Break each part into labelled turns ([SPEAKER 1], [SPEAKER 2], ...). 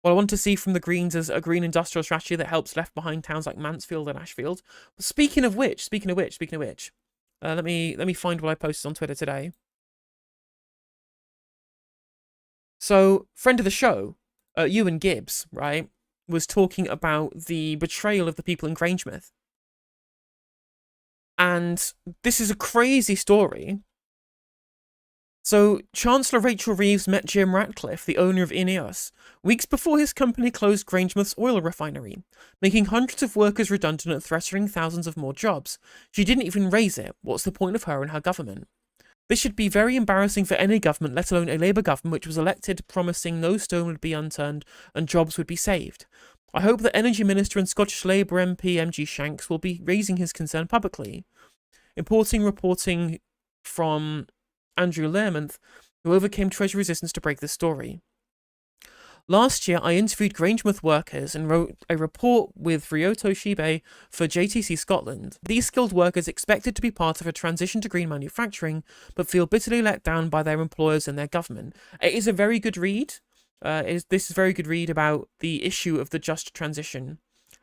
[SPEAKER 1] What I want to see from the Greens is a green industrial strategy that helps left behind towns like Mansfield and Ashfield. But speaking of which, let me find what I posted on Twitter today. So, friend of the show, Ewan Gibbs, right, was talking about the betrayal of the people in Grangemouth. And this is a crazy story. So, Chancellor Rachel Reeves met Jim Ratcliffe, the owner of INEOS, weeks before his company closed Grangemouth's oil refinery, making hundreds of workers redundant and threatening thousands of more jobs. She didn't even raise it. What's the point of her and her government? This should be very embarrassing for any government, let alone a Labour government which was elected promising no stone would be unturned and jobs would be saved. I hope that Energy Minister and Scottish Labour MP MG Shanks will be raising his concern publicly. Reporting from Andrew Learmonth, who overcame Treasury resistance to break this story. Last year, I interviewed Grangemouth workers and wrote a report with Ryoto Shibe for JTC Scotland. These skilled workers expected to be part of a transition to green manufacturing, but feel bitterly let down by their employers and their government. It is a very good read. This is a very good read about the issue of the just transition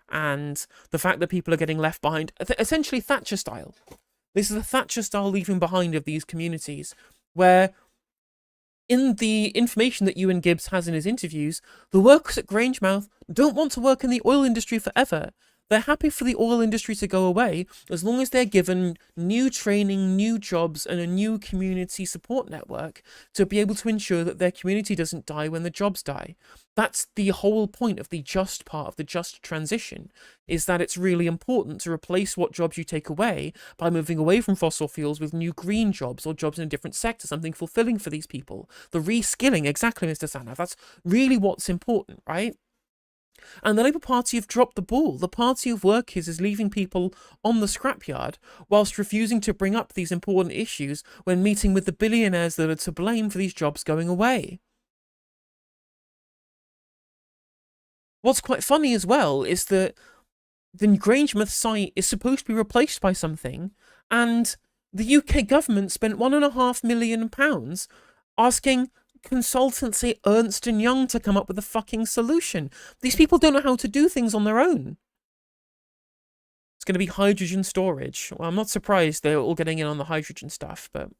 [SPEAKER 1] and the fact that people are getting left behind, essentially Thatcher style. This is a Thatcher style leaving behind of these communities, where in the information that Ewan Gibbs has in his interviews, the workers at Grangemouth don't want to work in the oil industry forever. They're happy for the oil industry to go away as long as they're given new training, new jobs, and a new community support network to be able to ensure that their community doesn't die when the jobs die. That's the whole point of the just part of the just transition, is that it's really important to replace what jobs you take away by moving away from fossil fuels with new green jobs or jobs in a different sector, something fulfilling for these people. The reskilling, exactly, Mr. Sanav, that's really what's important, right? And the Labour Party have dropped the ball. The Party of Workers is leaving people on the scrapyard whilst refusing to bring up these important issues when meeting with the billionaires that are to blame for these jobs going away. What's quite funny as well is that the Grangemouth site is supposed to be replaced by something, and the UK government spent £1.5 million asking consultancy Ernst & Young to come up with a fucking solution. These people don't know how to do things on their own. It's going to be hydrogen storage. Well, I'm not surprised they're all getting in on the hydrogen stuff, but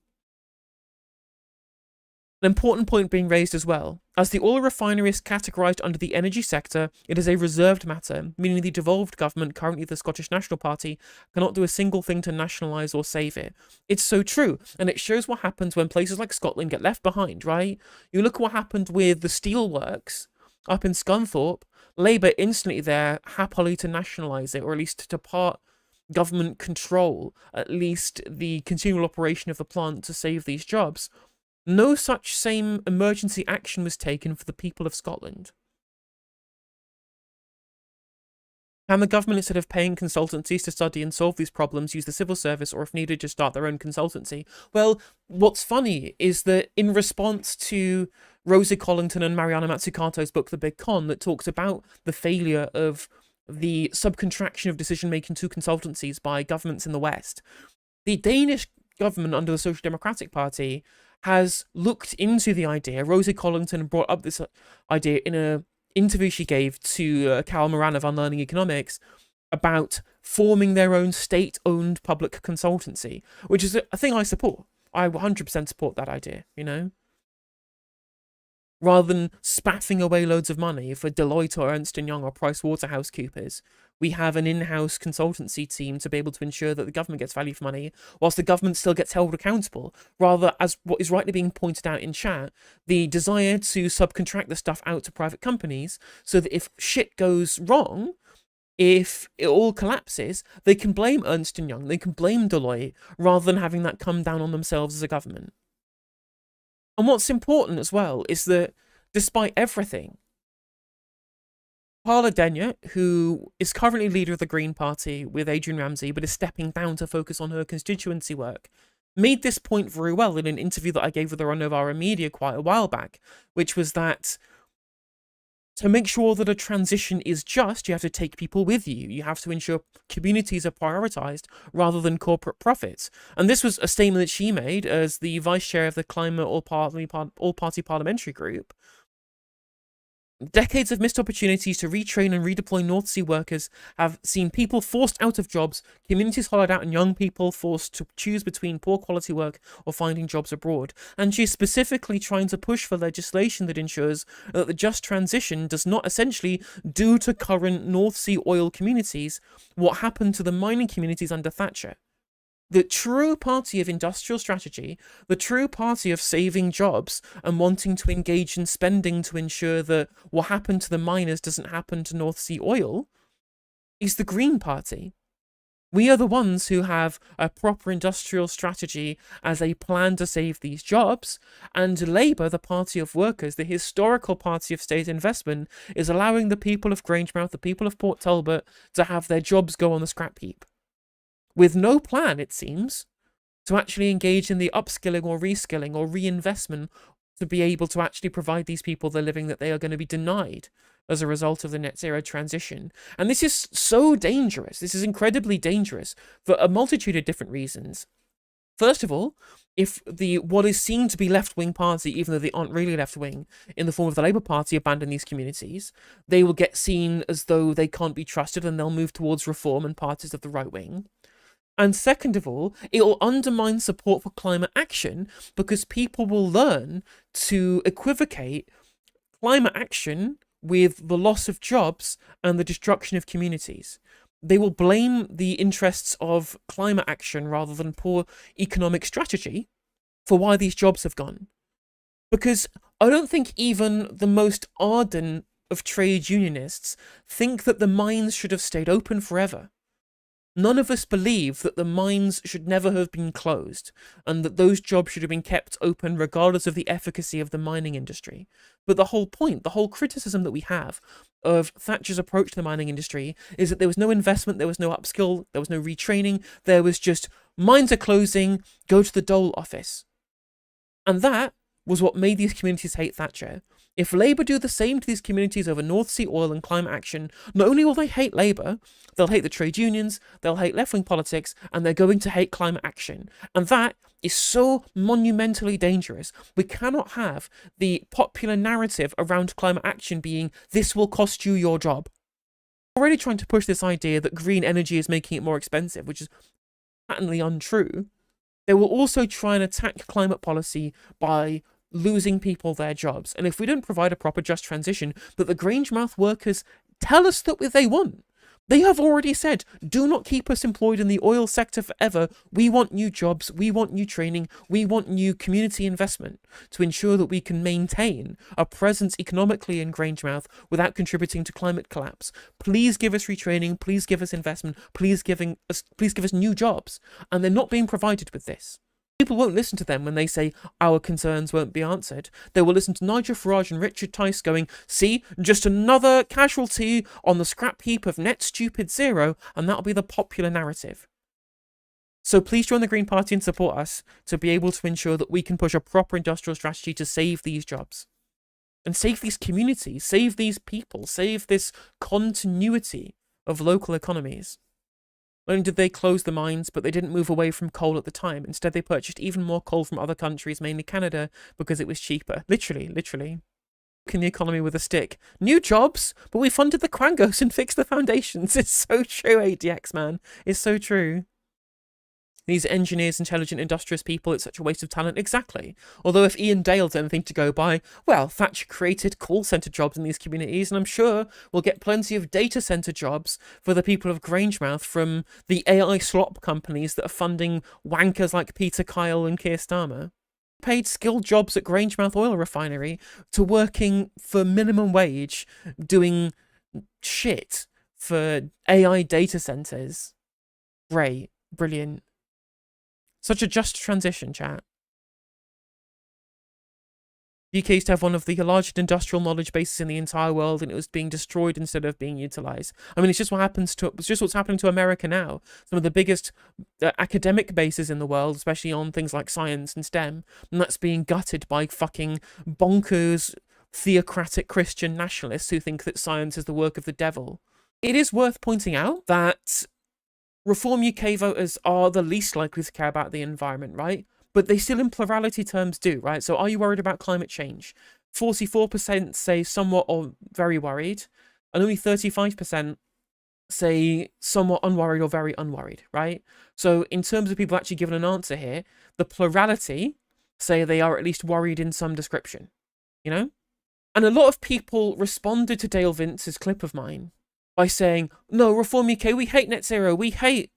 [SPEAKER 1] an important point being raised as well. As the oil refinery is categorised under the energy sector, it is a reserved matter, meaning the devolved government, currently the Scottish National Party, cannot do a single thing to nationalise or save it. It's so true, and it shows what happens when places like Scotland get left behind, right? You look at what happened with the steelworks up in Scunthorpe. Labour instantly there, happily to nationalise it, or at least to part government control, at least the continual operation of the plant to save these jobs. No such same emergency action was taken for the people of Scotland. Can the government, instead of paying consultancies to study and solve these problems, use the civil service, or if needed, just start their own consultancy? Well, what's funny is that in response to Rosie Collington and Mariana Mazzucato's book, The Big Con, that talks about the failure of the subcontraction of decision-making to consultancies by governments in the West, the Danish government under the Social Democratic Party has looked into the idea. Rosie Collington brought up this idea in an interview she gave to Carol Moran of Unlearning Economics about forming their own state-owned public consultancy, which is a thing I support. I 100% support that idea, you know? Rather than spaffing away loads of money for Deloitte or Ernst & Young or PricewaterhouseCoopers, we have an in-house consultancy team to be able to ensure that the government gets value for money, whilst the government still gets held accountable. Rather, as what is rightly being pointed out in chat, the desire to subcontract the stuff out to private companies, so that if shit goes wrong, if it all collapses, they can blame Ernst & Young, they can blame Deloitte, rather than having that come down on themselves as a government. And what's important as well is that, despite everything, Paula Denyer, who is currently leader of the Green Party with Adrian Ramsey, but is stepping down to focus on her constituency work, made this point very well in an interview that I gave with her on Novara Media quite a while back, which was that to make sure that a transition is just, you have to take people with you. You have to ensure communities are prioritised rather than corporate profits. And this was a statement that she made as the vice chair of the Climate All-Party Parliamentary Group, Decades of missed opportunities to retrain and redeploy North Sea workers have seen people forced out of jobs, communities hollowed out, and young people forced to choose between poor quality work or finding jobs abroad. And she's specifically trying to push for legislation that ensures that the just transition does not essentially do to current North Sea oil communities what happened to the mining communities under Thatcher. The true party of industrial strategy, the true party of saving jobs and wanting to engage in spending to ensure that what happened to the miners doesn't happen to North Sea oil, is the Green Party. We are the ones who have a proper industrial strategy as a plan to save these jobs, and Labour, the party of workers, the historical party of state investment, is allowing the people of Grangemouth, the people of Port Talbot, to have their jobs go on the scrap heap. With no plan, it seems, to actually engage in the upskilling or reskilling or reinvestment to be able to actually provide these people the living that they are going to be denied as a result of the net zero transition. And this is so dangerous. This is incredibly dangerous for a multitude of different reasons. First of all, if what is seen to be left-wing party, even though they aren't really left-wing, in the form of the Labour Party, abandon these communities, they will get seen as though they can't be trusted and they'll move towards reform and parties of the right wing. And second of all, it will undermine support for climate action because people will learn to equivocate climate action with the loss of jobs and the destruction of communities. They will blame the interests of climate action rather than poor economic strategy for why these jobs have gone. Because I don't think even the most ardent of trade unionists think that the mines should have stayed open forever. None of us believe that the mines should never have been closed and that those jobs should have been kept open regardless of the efficacy of the mining industry. But the whole point, the whole criticism that we have of Thatcher's approach to the mining industry is that there was no investment, there was no upskill, there was no retraining, there was just mines are closing, go to the dole office. And that was what made these communities hate Thatcher. If Labour do the same to these communities over North Sea oil and climate action, not only will they hate Labour, they'll hate the trade unions, they'll hate left-wing politics, and they're going to hate climate action. And that is so monumentally dangerous. We cannot have the popular narrative around climate action being, this will cost you your job. We're already trying to push this idea that green energy is making it more expensive, which is patently untrue. They will also try and attack climate policy by losing people their jobs. And if we don't provide a proper just transition that the Grangemouth workers tell us that they want, they have already said, do not keep us employed in the oil sector forever. We want new jobs, we want new training, we want new community investment to ensure that we can maintain a presence economically in Grangemouth without contributing to climate collapse. Please give us retraining, please give us investment, please give us new jobs. And they're not being provided with this. People won't listen to them when they say our concerns won't be answered. They will listen to Nigel Farage and Richard Tice going, see, just another casualty on the scrap heap of net stupid zero, and that'll be the popular narrative. So please join the Green Party and support us to be able to ensure that we can push a proper industrial strategy to save these jobs. And save these communities, save these people, save this continuity of local economies. Not only did they close the mines, but they didn't move away from coal at the time. Instead, they purchased even more coal from other countries, mainly Canada, because it was cheaper. Literally. In the economy with a stick. New jobs, but we funded the Quangos and fixed the foundations. It's so true, ADX, man. It's so true. These engineers, intelligent, industrious people, it's such a waste of talent. Exactly. Although if Ian Dale's anything to go by, well, Thatcher created call centre jobs in these communities, and I'm sure we'll get plenty of data centre jobs for the people of Grangemouth from the AI slop companies that are funding wankers like Peter Kyle and Keir Starmer. Paid skilled jobs at Grangemouth oil refinery to working for minimum wage, doing shit for AI data centres. Great. Brilliant. Such a just transition, chat. The UK used to have one of the largest industrial knowledge bases in the entire world, and it was being destroyed instead of being utilised. I mean, it's just what's happening to America now. Some of the biggest academic bases in the world, especially on things like science and STEM, and that's being gutted by fucking bonkers theocratic Christian nationalists who think that science is the work of the devil. It is worth pointing out that Reform UK voters are the least likely to care about the environment, right? But they still in plurality terms do, right? So are you worried about climate change? 44% say somewhat or very worried, and only 35% say somewhat unworried or very unworried, right? So in terms of people actually giving an answer here, the plurality say they are at least worried in some description, you know? And a lot of people responded to Dale Vince's clip of mine by saying, no, Reform UK, we hate net zero, we hate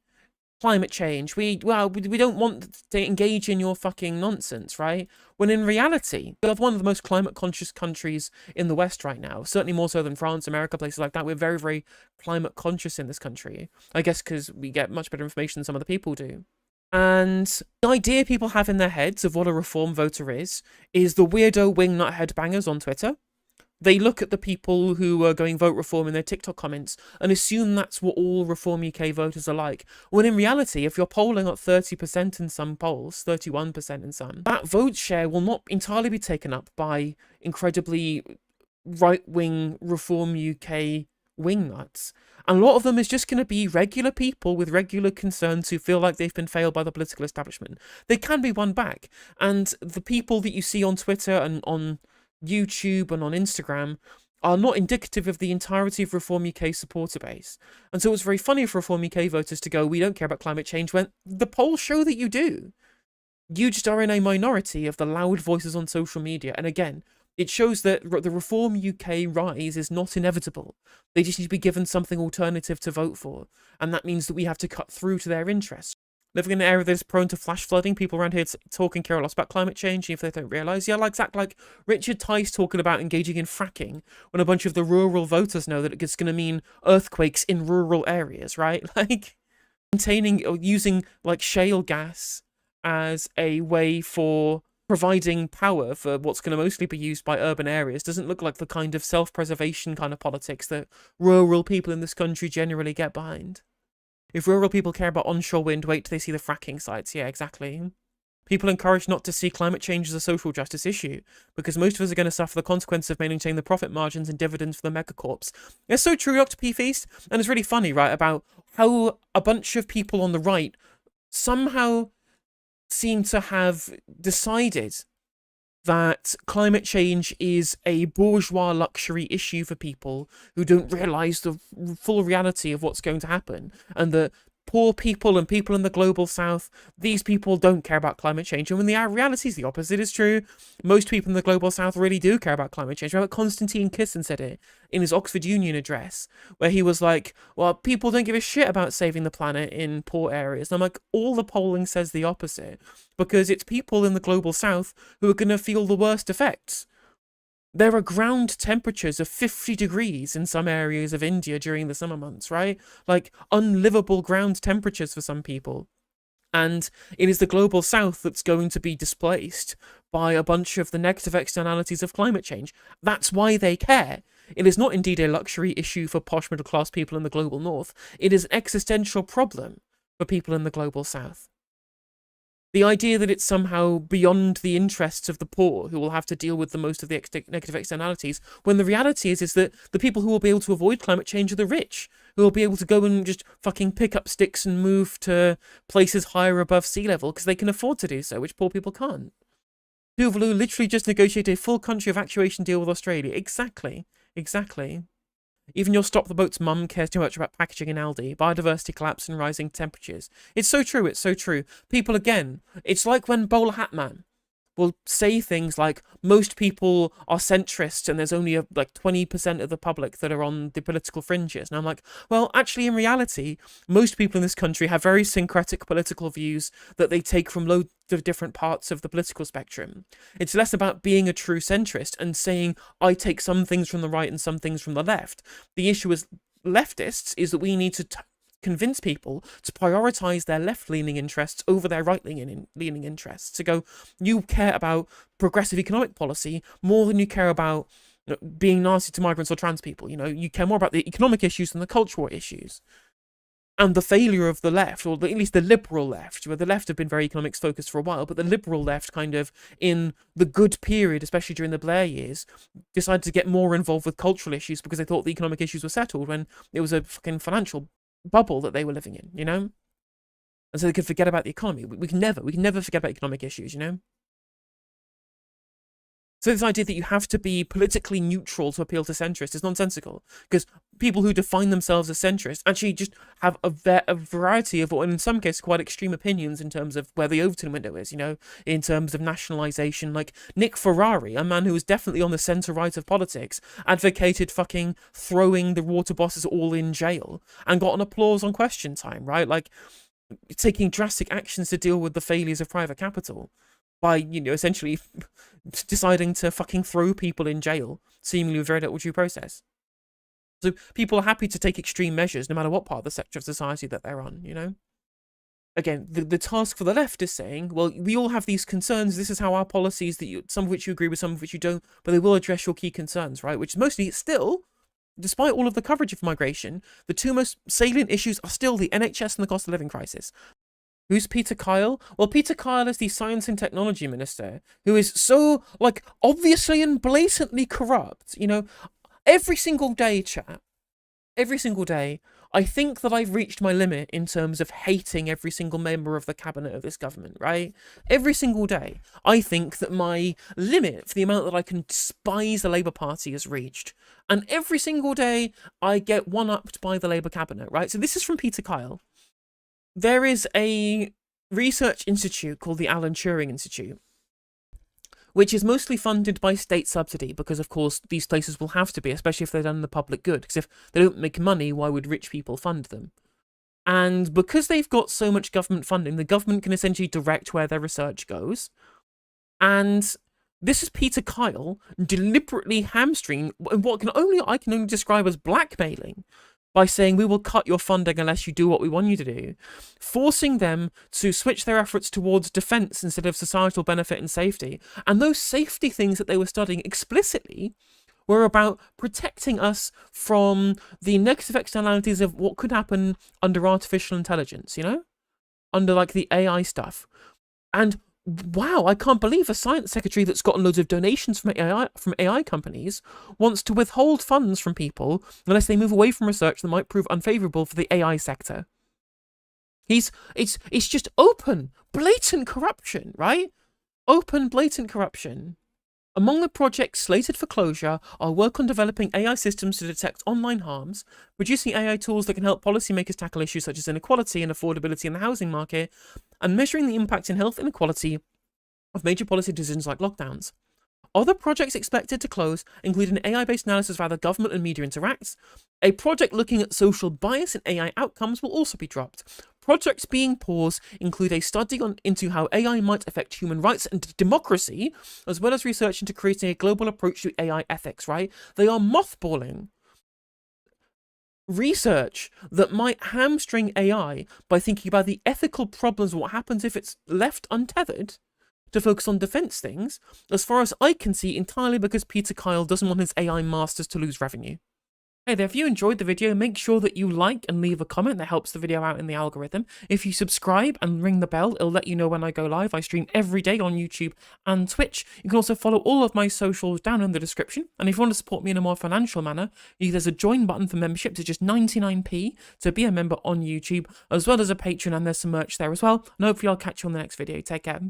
[SPEAKER 1] climate change, we don't want to engage in your fucking nonsense, right? When in reality, we have one of the most climate conscious countries in the West right now, certainly more so than France, America, places like that. We're very, very climate conscious in this country, I guess because we get much better information than some other people do. And the idea people have in their heads of what a reform voter is the weirdo wingnut headbangers on Twitter. They look at the people who are going vote reform in their TikTok comments and assume that's what all Reform UK voters are like. When in reality, if you're polling at 30% in some polls, 31% in some, that vote share will not entirely be taken up by incredibly right-wing Reform UK wingnuts. And a lot of them is just going to be regular people with regular concerns who feel like they've been failed by the political establishment. They can be won back. And the people that you see on Twitter and on YouTube and on Instagram are not indicative of the entirety of Reform UK supporter base. And so it's very funny for Reform UK voters to go, we don't care about climate change, when the polls show that you do. You just are in a minority of the loud voices on social media. And again, it shows that the Reform UK rise is not inevitable. They just need to be given something alternative to vote for. And that means that we have to cut through to their interests. Living in an area that is prone to flash flooding, people around here talk and care a lot about climate change, if they don't realise. Yeah, like Richard Tice talking about engaging in fracking, when a bunch of the rural voters know that it's going to mean earthquakes in rural areas, right? Like, maintaining or using, like, shale gas as a way for providing power for what's going to mostly be used by urban areas doesn't look like the kind of self-preservation kind of politics that rural people in this country generally get behind. If rural people care about onshore wind, wait till they see the fracking sites. Yeah, exactly. People encouraged not to see climate change as a social justice issue, because most of us are going to suffer the consequence of maintaining the profit margins and dividends for the megacorps. It's so true, Dr. P. Feast, and it's really funny, right, about how a bunch of people on the right somehow seem to have decided that climate change is a bourgeois luxury issue for people who don't realise the full reality of what's going to happen, and that poor people and people in the global south, these people don't care about climate change. And when the reality is the opposite is true, most people in the global south really do care about climate change. Remember, Konstantin Kisin said it in his Oxford Union address, where he was like, well, people don't give a shit about saving the planet in poor areas. And I'm like, all the polling says the opposite, because it's people in the global south who are going to feel the worst effects. There are ground temperatures of 50 degrees in some areas of India during the summer months, right? Like, unlivable ground temperatures for some people. And it is the global south that's going to be displaced by a bunch of the negative externalities of climate change. That's why they care. It is not indeed a luxury issue for posh middle-class people in the global north. It is an existential problem for people in the global south. The idea that it's somehow beyond the interests of the poor who will have to deal with the most of the negative externalities, when the reality is that the people who will be able to avoid climate change are the rich, who will be able to go and just fucking pick up sticks and move to places higher above sea level because they can afford to do so, which poor people can't. Tuvalu literally just negotiated a full country evacuation deal with Australia. Exactly. Even your Stop the Boat's mum cares too much about packaging in Aldi, biodiversity collapse and rising temperatures. It's so true, it's so true. People, again, it's like when Bowler Hat Man will say things like, most people are centrist and there's only like 20% of the public that are on the political fringes. And I'm like, well, actually, in reality, most people in this country have very syncretic political views that they take from loads of different parts of the political spectrum. It's less about being a true centrist and saying, I take some things from the right and some things from the left. The issue as leftists is that we need to convince people to prioritize their left-leaning interests over their right-leaning interests. To go, you care about progressive economic policy more than you care about being nasty to migrants or trans people. You know, you care more about the economic issues than the cultural issues. And the failure of the left, or at least the liberal left, where the left have been very economics focused for a while, but the liberal left kind of, in the good period, especially during the Blair years, decided to get more involved with cultural issues because they thought the economic issues were settled when it was a fucking financial bubble that they were living in, you know? And so they could forget about the economy. We can never forget about economic issues, you know? So this idea that you have to be politically neutral to appeal to centrists is nonsensical, because people who define themselves as centrists actually just have a variety of, or in some cases, quite extreme opinions in terms of where the Overton window is, you know, in terms of nationalisation. Like Nick Ferrari, a man who was definitely on the centre-right of politics, advocated fucking throwing the water bosses all in jail and got an applause on Question Time, right? Like, taking drastic actions to deal with the failures of private capital by, you know, essentially deciding to fucking throw people in jail, seemingly with very little due process. So people are happy to take extreme measures no matter what part of the sector of society that they're on, you know? Again, the task for the left is saying, well, we all have these concerns, this is how our policies, that some of which you agree with, some of which you don't, but they will address your key concerns, right? Which is mostly still, despite all of the coverage of migration, the two most salient issues are still the NHS and the cost of living crisis. Who's Peter Kyle? Well, Peter Kyle is the Science and Technology Minister, who is so, like, obviously and blatantly corrupt. You know, every single day, chat, every single day, I think that I've reached my limit in terms of hating every single member of the cabinet of this government, right? Every single day, I think that my limit for the amount that I can despise the Labour Party is reached. And every single day, I get one-upped by the Labour cabinet, right? So this is from Peter Kyle. There is a research institute called the Alan Turing Institute, which is mostly funded by state subsidy, because of course these places will have to be, especially if they're done in the public good, because if they don't make money, why would rich people fund them? And because they've got so much government funding, the government can essentially direct where their research goes. And this is Peter Kyle deliberately hamstringing what I can only describe as blackmailing, by saying we will cut your funding unless you do what we want you to do, forcing them to switch their efforts towards defence instead of societal benefit and safety. And those safety things that they were studying explicitly were about protecting us from the negative externalities of what could happen under artificial intelligence, you know? Under, like, the AI stuff. And wow, I can't believe a science secretary that's gotten loads of donations from AI companies wants to withhold funds from people unless they move away from research that might prove unfavourable for the AI sector. It's just open, blatant corruption, right? Open, blatant corruption. Among the projects slated for closure are work on developing AI systems to detect online harms, producing AI tools that can help policymakers tackle issues such as inequality and affordability in the housing market, and measuring the impact in health inequality of major policy decisions like lockdowns. Other projects expected to close include an AI-based analysis of how the government and media interacts. A project looking at social bias in AI outcomes will also be dropped. Projects being paused include a study into how AI might affect human rights and democracy, as well as research into creating a global approach to AI ethics, right? They are mothballing research that might hamstring AI by thinking about the ethical problems of what happens if it's left untethered to focus on defense things, as far as I can see, entirely because Peter Kyle doesn't want his AI masters to lose revenue. Hey there, if you enjoyed the video, make sure that you like and leave a comment. That helps the video out in the algorithm. If you subscribe and ring the bell, it'll let you know when I go live. I stream every day on YouTube and Twitch. You can also follow all of my socials down in the description. And if you want to support me in a more financial manner, there's a join button for memberships. It's just 99p to be a member on YouTube, as well as a Patreon, and there's some merch there as well. And hopefully I'll catch you on the next video. Take care.